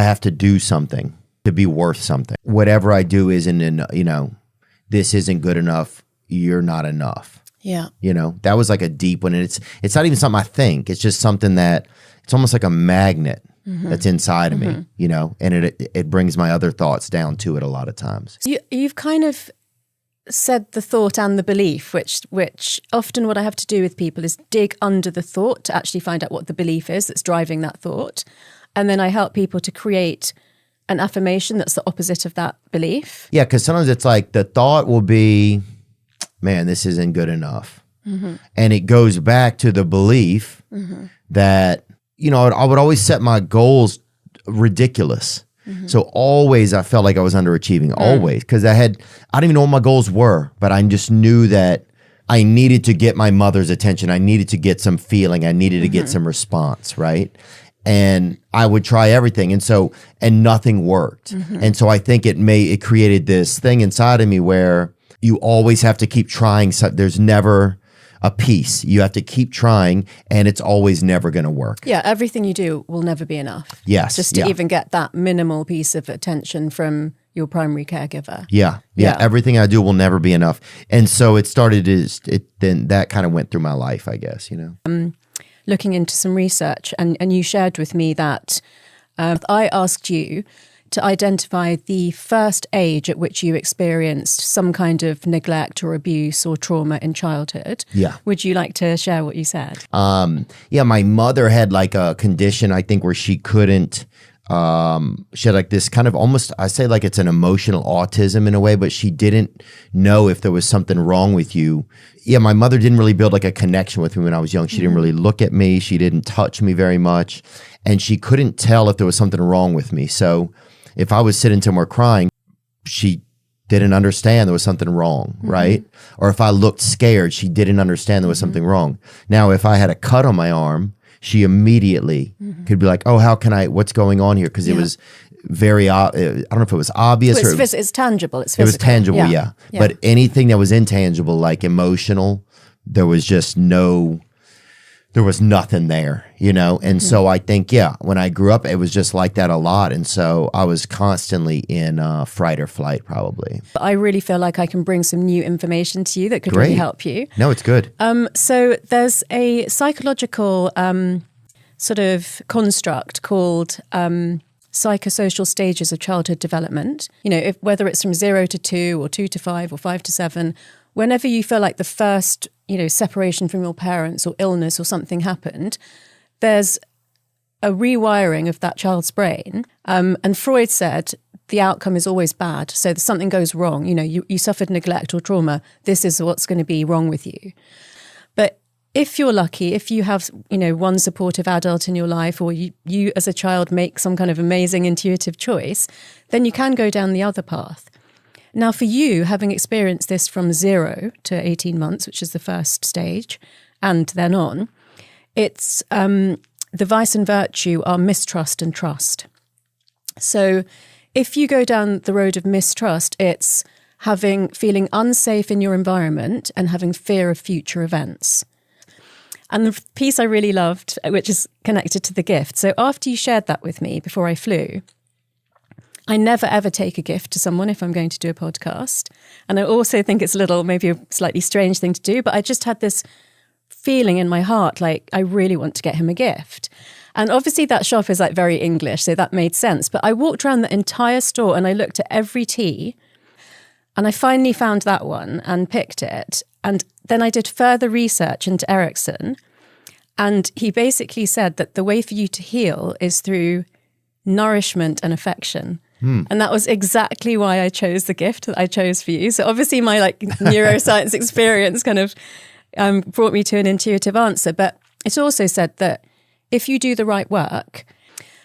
I have to do something to be worth something. Whatever I do isn't, this isn't good enough. You're not enough. Yeah. That was like a deep one. And it's not even something I think. It's just something that it's almost like a magnet that's inside of me, and it brings my other thoughts down to it a lot of times. You've kind of said the thought and the belief, which often what I have to do with people is dig under the thought to actually find out what the belief is that's driving that thought. And then I help people to create an affirmation that's the opposite of that belief. Yeah, because sometimes it's like the thought will be, man, this isn't good enough. And it goes back to the belief that, I would always set my goals ridiculous. So always I felt like I was underachieving, always, because I didn't even know what my goals were, but I just knew that I needed to get my mother's attention. I needed to get some feeling. I needed to get some response, right? And I would try everything. And nothing worked. And so I think it created this thing inside of me where you always have to keep trying. So there's never a piece. You have to keep trying, and it's always never going to work. Yeah, everything you do will never be enough. Yes. Just to even get that minimal piece of attention from your primary caregiver. Yeah. Everything I do will never be enough. And so it started then that kind of went through my life, I guess, Looking into some research, and you shared with me that I asked you to identify the first age at which you experienced some kind of neglect or abuse or trauma in childhood. Yeah. Would you like to share what you said? My mother had like a condition, I think, where she couldn't, she had like this kind of almost, I say like it's an emotional autism in a way, but she didn't know if there was something wrong with you. Yeah, my mother didn't really build like a connection with me when I was young. She didn't really look at me. She didn't touch me very much. And she couldn't tell if there was something wrong with me. So if I was sitting somewhere crying, she didn't understand there was something wrong, right? Or if I looked scared, she didn't understand there was something wrong. Now, if I had a cut on my arm, she immediately could be like, oh, what's going on here? Because it was very, I don't know if it was obvious. It's tangible. It's physical. It was tangible, yeah. But anything that was intangible, like emotional, there was just there was nothing there, And so I think, when I grew up, it was just like that a lot. And so I was constantly in fright or flight, probably. I really feel like I can bring some new information to you that could really help you. No, it's good. So there's a psychological sort of construct called psychosocial stages of childhood development. Whether it's from 0 to 2 or 2 to 5 or 5 to 7, whenever you feel like the first separation from your parents or illness or something happened, there's a rewiring of that child's brain. And Freud said the outcome is always bad. So something goes wrong. You suffered neglect or trauma. This is what's going to be wrong with you. But if you're lucky, if you have, one supportive adult in your life, or you as a child make some kind of amazing intuitive choice, then you can go down the other path. Now, for you, having experienced this from 0 to 18 months, which is the first stage, and then on, it's the vice and virtue are mistrust and trust. So if you go down the road of mistrust, it's feeling unsafe in your environment and having fear of future events. And the piece I really loved, which is connected to the gift. So after you shared that with me before I flew, I never ever take a gift to someone if I'm going to do a podcast. And I also think it's maybe a slightly strange thing to do, but I just had this feeling in my heart, like I really want to get him a gift. And obviously that shop is like very English, so that made sense. But I walked around the entire store and I looked at every tea, and I finally found that one and picked it. And then I did further research into Erickson, and he basically said that the way for you to heal is through nourishment and affection. And that was exactly why I chose the gift that I chose for you. So obviously my neuroscience experience kind of brought me to an intuitive answer. But it also said that if you do the right work,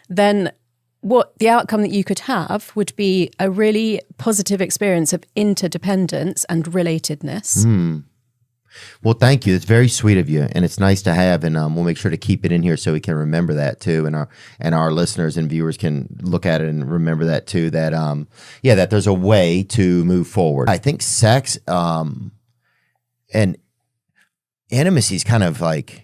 then what the outcome that you could have would be a really positive experience of interdependence and relatedness. Well, thank you. It's very sweet of you, and it's nice to have, and we'll make sure to keep it in here so we can remember that too, and our listeners and viewers can look at it and remember that too. That that there's a way to move forward. I think sex and intimacy is kind of like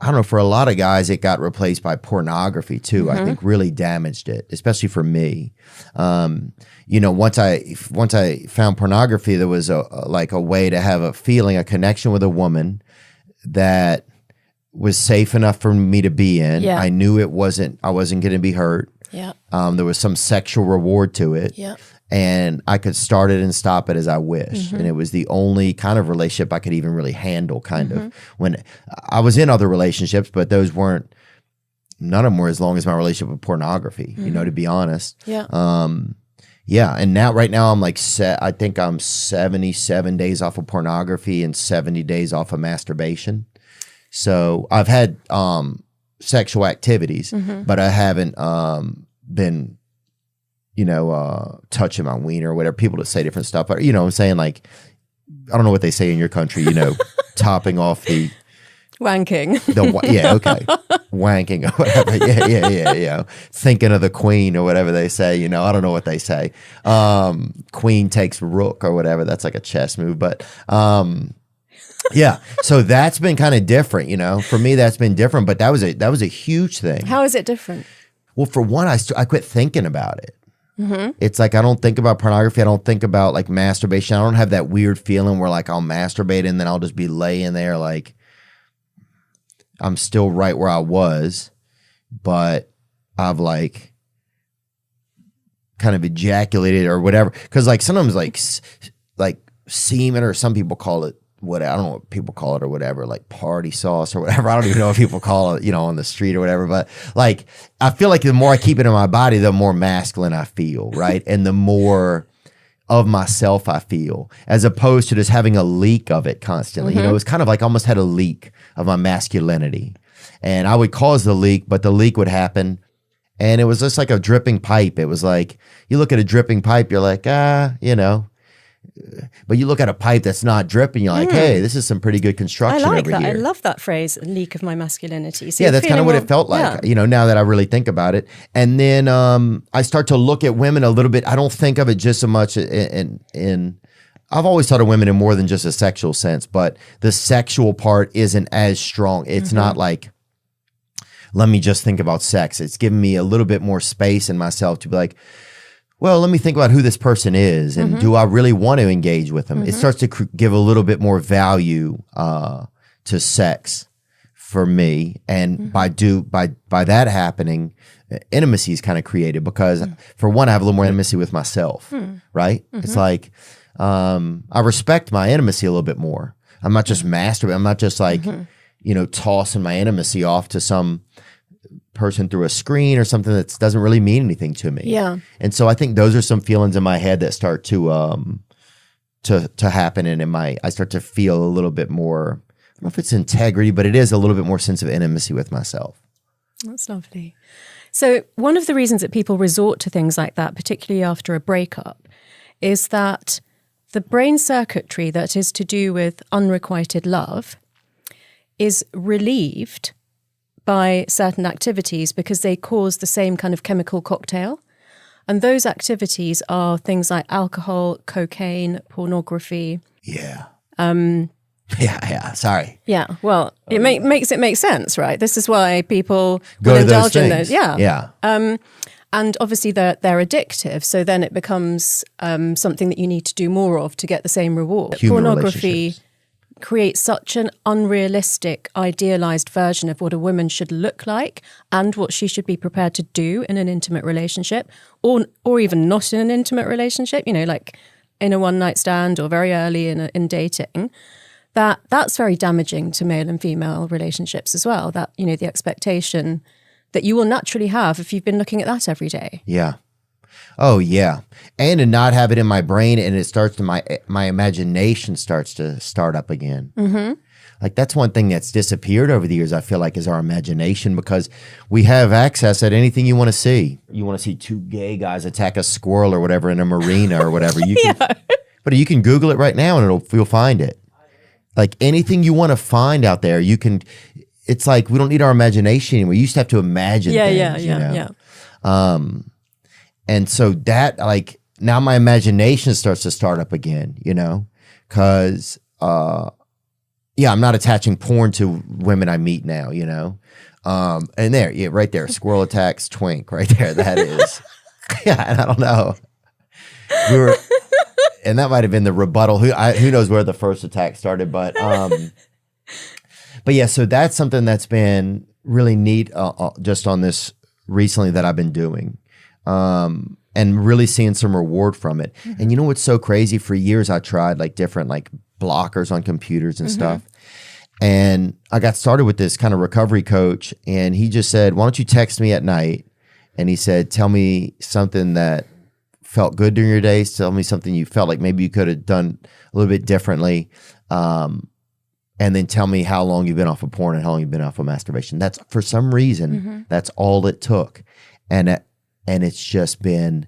I don't know, for a lot of guys, it got replaced by pornography too. I think really damaged it, especially for me. Once I found pornography, there was a way to have a feeling, a connection with a woman that was safe enough for me to be in. Yeah. I knew I wasn't going to be hurt. Yeah. There was some sexual reward to it. Yeah. And I could start it and stop it as I wish. And it was the only kind of relationship I could even really handle, kind of. When I was in other relationships, but none of them were as long as my relationship with pornography, to be honest. Yeah. And right now I'm I think I'm 77 days off of pornography and 70 days off of masturbation. So I've had sexual activities, but I haven't been touching my wiener or whatever. People that say different stuff, but I'm saying, like, I don't know what they say in your country, topping off the wanking. Wanking or whatever. Yeah. Thinking of the queen or whatever they say, I don't know what they say. Queen takes rook or whatever. That's like a chess move, but so that's been kind of different, for me. That's been different, but that was a huge thing. How is it different? Well, for one, I quit thinking about it. It's like I don't think about pornography. I don't think about like masturbation. I don't have that weird feeling where like I'll masturbate and then I'll just be laying there like I'm still right where I was, but I've like kind of ejaculated or whatever. Because like sometimes like semen, or some people call it what, I don't know what people call it or whatever, like party sauce or whatever. I don't even know what people call it, on the street or whatever. But like, I feel like the more I keep it in my body, the more masculine I feel, right? And the more of myself I feel, as opposed to just having a leak of it constantly. It was kind of like almost had a leak of my masculinity. And I would cause the leak, but the leak would happen. And it was just like a dripping pipe. It was like, you look at a dripping pipe, you're like, but you look at a pipe that's not dripping, you're like, hey, this is some pretty good construction I like over that. here. I love that phrase, leak of my masculinity. So yeah, that's kind of what it felt like, now that I really think about it. And then I start to look at women a little bit. I don't think of it just so much in I've always thought of women in more than just a sexual sense, but the sexual part isn't as strong. It's not like, let me just think about sex. It's giving me a little bit more space in myself to be like, well, let me think about who this person is, and do I really want to engage with them? It starts to give a little bit more value to sex for me, and by that happening, intimacy is kind of created because, for one, I have a little more intimacy with myself. Right? It's like I respect my intimacy a little bit more. I'm not just masturbating. I'm not just like tossing my intimacy off to some person through a screen or something that doesn't really mean anything to me. Yeah. And so I think those are some feelings in my head that start to happen, and I start to feel a little bit more, I don't know if it's integrity, but it is a little bit more sense of intimacy with myself. That's lovely. So one of the reasons that people resort to things like that, particularly after a breakup, is that the brain circuitry that is to do with unrequited love is relieved by certain activities because they cause the same kind of chemical cocktail. And those activities are things like alcohol, cocaine, pornography. Yeah. Sorry. Yeah. Well, it makes it make sense, right? This is why people Go will to indulge those in things. those. Yeah. Yeah. And obviously they're addictive. So then it becomes something that you need to do more of to get the same reward. Human Pornography relationships creates such an unrealistic, idealized version of what a woman should look like and what she should be prepared to do in an intimate relationship, or even not in an intimate relationship, like in a one-night stand or very early in dating, that's very damaging to male and female relationships as well. That, the expectation that you will naturally have if you've been looking at that every day. Yeah. Oh, yeah. And to not have it in my brain, and it starts to my imagination starts to start up again. Like, that's one thing that's disappeared over the years, I feel like, is our imagination, because we have access at anything you want to see. You want to see two gay guys attack a squirrel or whatever in a marina or whatever. You can, but you can Google it right now and you'll find it. Like, anything you want to find out there, you can. It's like we don't need our imagination anymore. You used to have to imagine things. Yeah. And so that, like, now my imagination starts to start up again, because, yeah, I'm not attaching porn to women I meet now, you know? And there, yeah, right there, squirrel attacks twink right there. That is, yeah, and I don't know. We were, and that might have been the rebuttal. Who knows where the first attack started, but yeah, so that's something that's been really neat just on this recently that I've been doing. And really seeing some reward from it. Mm-hmm. And you know what's so crazy? For years, I tried like different like blockers on computers and mm-hmm. stuff. And I got started with this kind of recovery coach, and he just said, why don't you text me at night? And he said, tell me something that felt good during your days. Tell me something you felt like maybe you could have done a little bit differently. And then tell me how long you've been off of porn and how long you've been off of masturbation. That's, for some reason, mm-hmm. that's all it took. And it's just been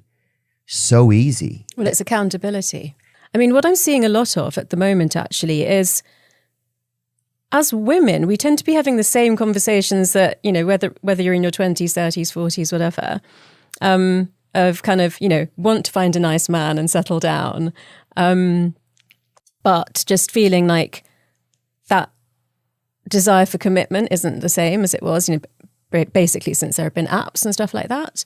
so easy. Well, it's accountability. I mean, what I'm seeing a lot of at the moment actually is, as women, we tend to be having the same conversations that, you know, whether you're in your 20s, 30s, 40s, whatever, of kind of, you know, want to find a nice man and settle down. But just feeling like that desire for commitment isn't the same as it was, you know, basically since there have been apps and stuff like that.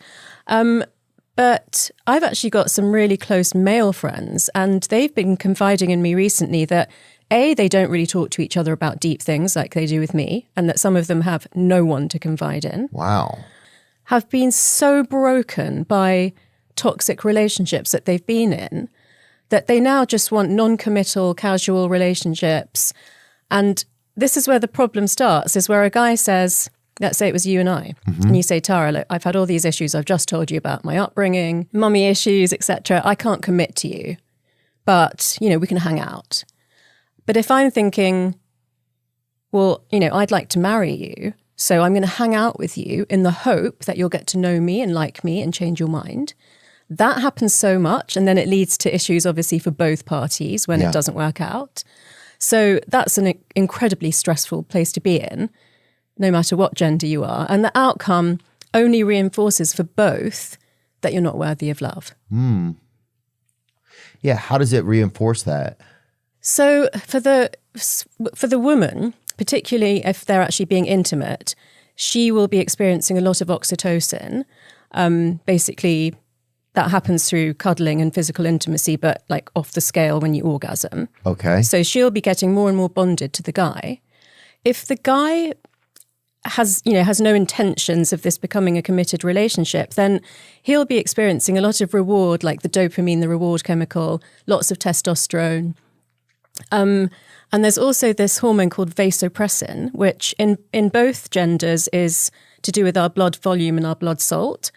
But I've actually got some really close male friends, and they've been confiding in me recently that they don't really talk to each other about deep things like they do with me, and that some of them have no one to confide in. Wow. Have been so broken by toxic relationships that they've been in that they now just want non-committal, casual relationships. And this is where the problem starts, is where a guy says, let's say it was you and I, mm-hmm. and you say, Tara, look, I've had all these issues. I've just told you about my upbringing, mummy issues, etc. I can't commit to you, but, you know, we can hang out. But if I'm thinking, well, you know, I'd like to marry you, so I'm going to hang out with you in the hope that you'll get to know me and like me and change your mind. That happens so much, and then it leads to issues, obviously, for both parties when it doesn't work out. So that's an incredibly stressful place to be in, no matter what gender you are. And the outcome only reinforces for both that you're not worthy of love. Mm. Yeah, how does it reinforce that? So for the woman, particularly if they're actually being intimate, she will be experiencing a lot of oxytocin. Basically, that happens through cuddling and physical intimacy, but like off the scale when you orgasm. Okay. So she'll be getting more and more bonded to the guy. If the guy has no intentions of this becoming a committed relationship, then he'll be experiencing a lot of reward, like the dopamine, the reward chemical, lots of testosterone. And there's also this hormone called vasopressin, which in both genders is to do with our blood volume and our blood salt.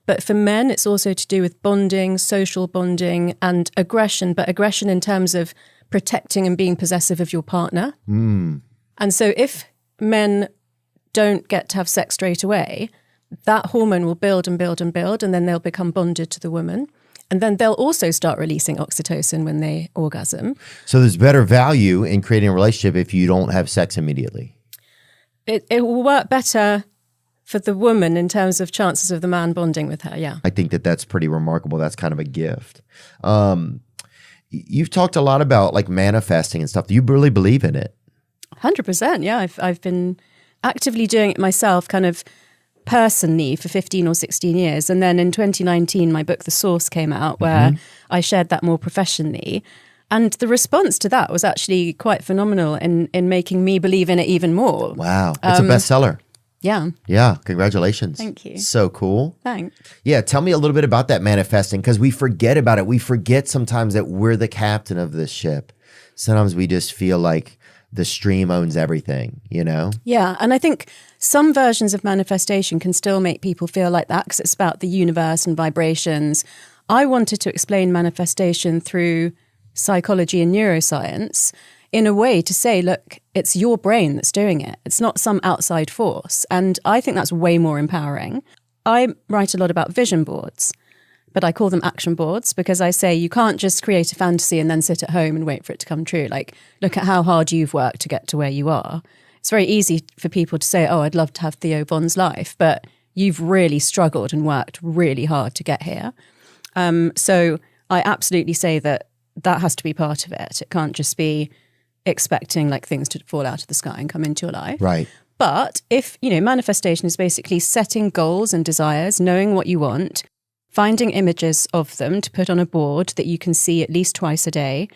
But for men, it's also to do with bonding, social bonding, and aggression, but aggression in terms of protecting and being possessive of your partner. Mm. And so if men don't get to have sex straight away, that hormone will build and build and build, and then they'll become bonded to the woman. And then they'll also start releasing oxytocin when they orgasm. So there's better value in creating a relationship if you don't have sex immediately. It will work better for the woman in terms of chances of the man bonding with her, yeah. I think that's pretty remarkable. That's kind of a gift. You've talked a lot about like manifesting and stuff. Do you really believe in it? 100%, yeah. I've been actively doing it myself, kind of personally, for 15 or 16 years. And then in 2019, my book, The Source, came out, where I shared that more professionally. And the response to that was actually quite phenomenal in making me believe in it even more. Wow. It's a bestseller. Yeah. Yeah. Congratulations. Thank you. So cool. Thanks. Yeah. Tell me a little bit about that manifesting, because we forget about it. We forget sometimes that we're the captain of this ship. Sometimes we just feel like the stream owns everything, you know? Yeah. And I think some versions of manifestation can still make people feel like that because it's about the universe and vibrations. I wanted to explain manifestation through psychology and neuroscience in a way to say, look, it's your brain that's doing it. It's not some outside force. And I think that's way more empowering. I write a lot about vision boards, but I call them action boards because I say you can't just create a fantasy and then sit at home and wait for it to come true. Like, look at how hard you've worked to get to where you are. It's very easy for people to say, oh, I'd love to have Theo Von's life, but you've really struggled and worked really hard to get here. So I absolutely say that has to be part of it. It can't just be expecting like things to fall out of the sky and come into your life. Right. But if, manifestation is basically setting goals and desires, knowing what you want, finding images of them to put on a board that you can see at least twice a day.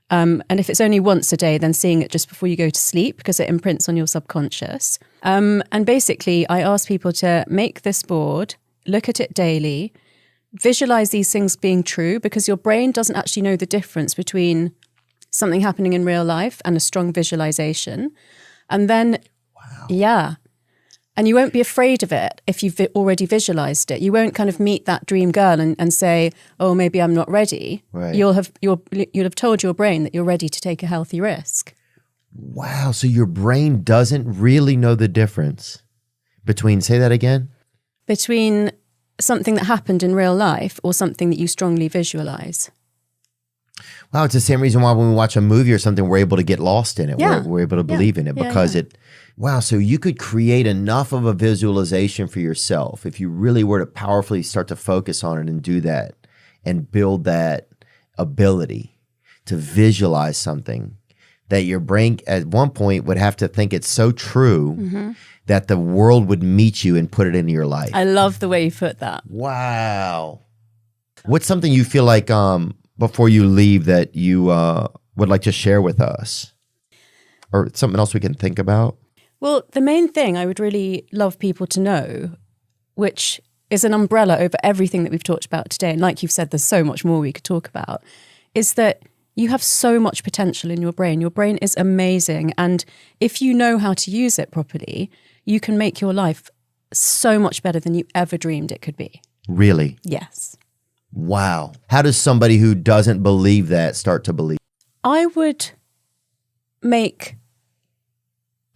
And if it's only once a day, then seeing it just before you go to sleep because it imprints on your subconscious. And basically, I ask people to make this board, look at it daily, visualize these things being true, because your brain doesn't actually know the difference between something happening in real life and a strong visualization. And then, yeah. And you won't be afraid of it if you've already visualized it. You won't kind of meet that dream girl and say, oh, maybe I'm not ready. Right. You'll have told your brain that you're ready to take a healthy risk. Wow. So your brain doesn't really know the difference between, say that again? Between something that happened in real life or something that you strongly visualize. Wow, it's the same reason why when we watch a movie or something, we're able to get lost in it. Yeah. We're able to believe in it because wow, so you could create enough of a visualization for yourself if you really were to powerfully start to focus on it and do that and build that ability to visualize something that your brain at one point would have to think it's so true that the world would meet you and put it into your life. I love the way you put that. Wow. What's something you feel like before you leave that you would like to share with us? Or something else we can think about? Well, the main thing I would really love people to know, which is an umbrella over everything that we've talked about today, and like you've said, there's so much more we could talk about, is that you have so much potential in your brain. Your brain is amazing. And if you know how to use it properly, you can make your life so much better than you ever dreamed it could be. Really? Yes. Wow. How does somebody who doesn't believe that start to believe? I would make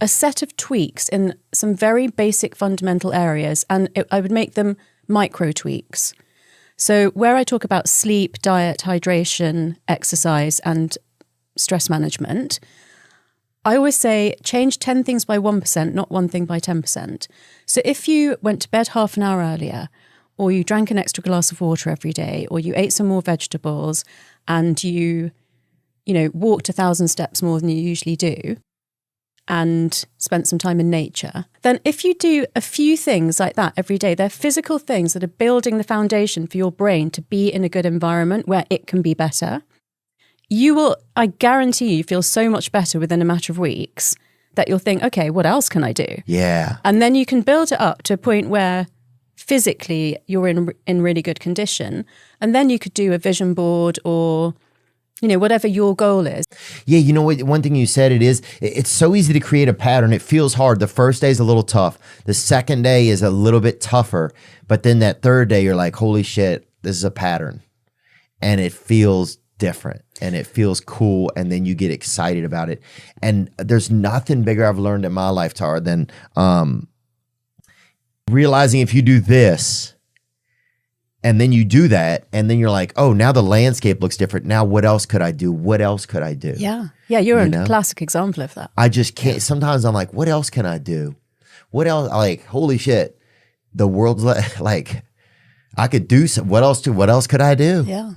a set of tweaks in some very basic fundamental areas, and I would make them micro tweaks. So where I talk about sleep, diet, hydration, exercise, and stress management, I always say change 10 things by 1%, not one thing by 10%. So if you went to bed half an hour earlier, or you drank an extra glass of water every day, or you ate some more vegetables, and you walked 1,000 steps more than you usually do, and spent some time in nature, then if you do a few things like that every day, they're physical things that are building the foundation for your brain to be in a good environment where it can be better. You will, I guarantee you, feel so much better within a matter of weeks that you'll think, okay, what else can I do? Yeah. And then you can build it up to a point where physically you're in really good condition. And then you could do a vision board or whatever your goal is. Yeah, you know what? One thing you said, it's so easy to create a pattern. It feels hard. The first day is a little tough. The second day is a little bit tougher. But then that third day, you're like, holy shit, this is a pattern. And it feels different and it feels cool. And then you get excited about it. And there's nothing bigger I've learned in my life, Tara, than realizing if you do this, and then you do that, and then you're like, oh, now the landscape looks different. Now what else could I do? What else could I do? Yeah. Yeah, you're a classic example of that. I just can't. Sometimes I'm like, what else can I do? What else? Like, holy shit, the world's like, I could do some. What else could I do? Yeah.